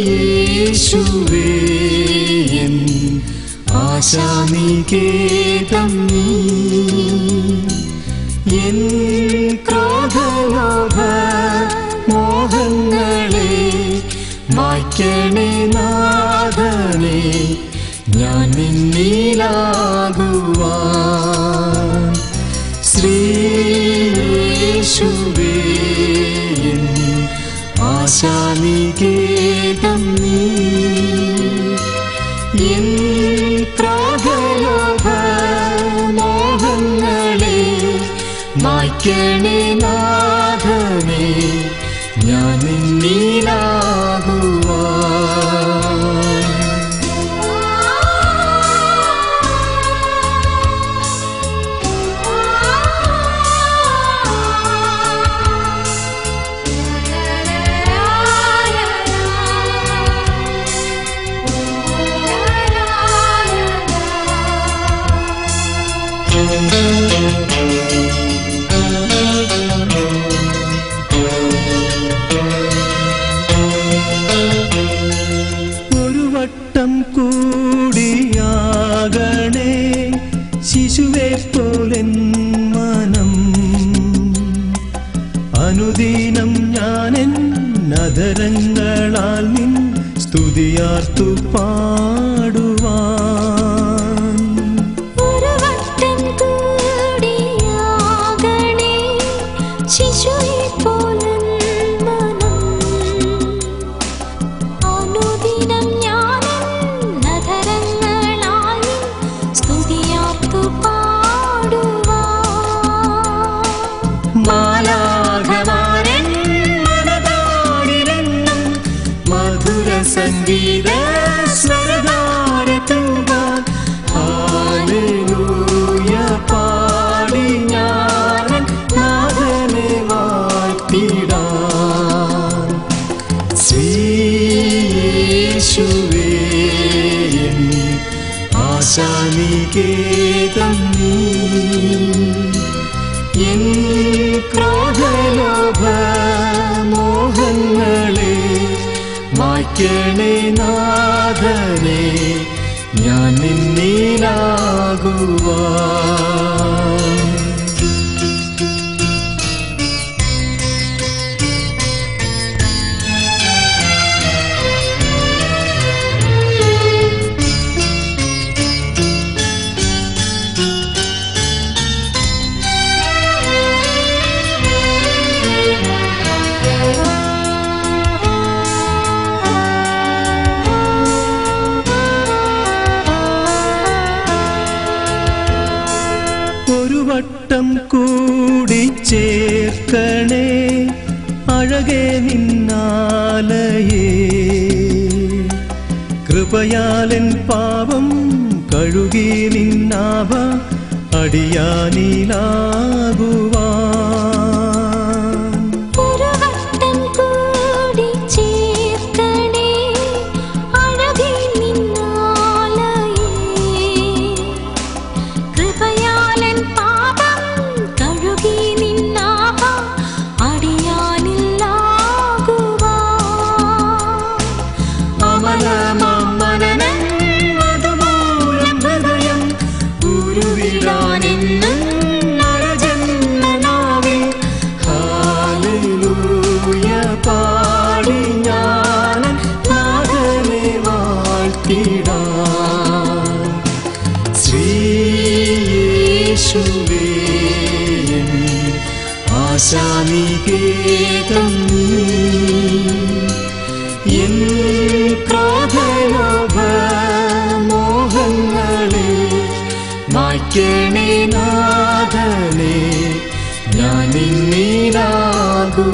ശ്രീയേശുവേ N ആശാനികേതം നീ N ക്രോധലോഭ മോഹങ്ങളെ മായ്ക്കണേ നാഥനേ ഞാൻ നിന്നിലാകുവാൻ ശ്രീയേശുവേ എൻ ആശാനികേതം നീ എൻ ക്രോധലോഭ മോഹങ്ങളെ മായ്ക്കണേ നാഥനേ ഞാൻ നിന്നിലാകുവാൻ ഒരു വട്ടം കൂടിയാകണേ ശിശുവെ പോലെൻ മനം അനുദിനം ഞാനെൻ നദരങ്ങളാൽ നിൻ സ്തുതിയാർത്തു പാടുവാൻ ഒരു വട്ടം കൂടിയാകണേ ശിശുവെ പോലെൻ മനം അനുദിനം ഞാനെൻ നദരങ്ങളാൽ നിൻ സ്തുതിയാർത്തു പാടുവാൻ മാലാഖമാരൻ മനതാരിലെന്നും മധുര സംഗീത സ്വരധാരത്തുവാൻ ഹല്ലേലൂയ പാടി ഞാൻ നാഥനെ വാഴ്ത്തിടാൻ ശ്രീയേശുവേ എൻ ആശാനികേതം നീ എൻ ക്രോധലോഭ മോഹങ്ങളെ മായ്ക്കണേ നാഥനേ ഞാൻ നിന്നിലാകുവാൻ ഒരു വട്ടം കൂടി ചേർക്കണേ അഴകേ നിന്നാലയേ കൃപയാലെൻ പാപം കഴുകി നിന്നാവ അടിയാനിലാകുവാൻ ഒരു വട്ടം കൂടി ചേർക്കണേ അഴകേ നിന്നാലയേ കൃപയാലെൻ പാപം കഴുകി നിന്നാവ അടിയാനിലാകുവാൻ അമലമനനം മധുമൂലം ഹൃദയം ഉരുവിടാനെന്നും നരജന്മനാവിൽ ഹല്ലേലൂയ പാടി ഞാൻ നാഥനെ വാഴ്ത്തിടാൻ ശ്രീയേശുവേ എൻ ആശാനികേതം നീ എൻ ക്രോധലോഭ മോഹങ്ങളെ മായ്ക്കണേ നാഥനേ ഞാൻ നിന്നിലാകുവാൻ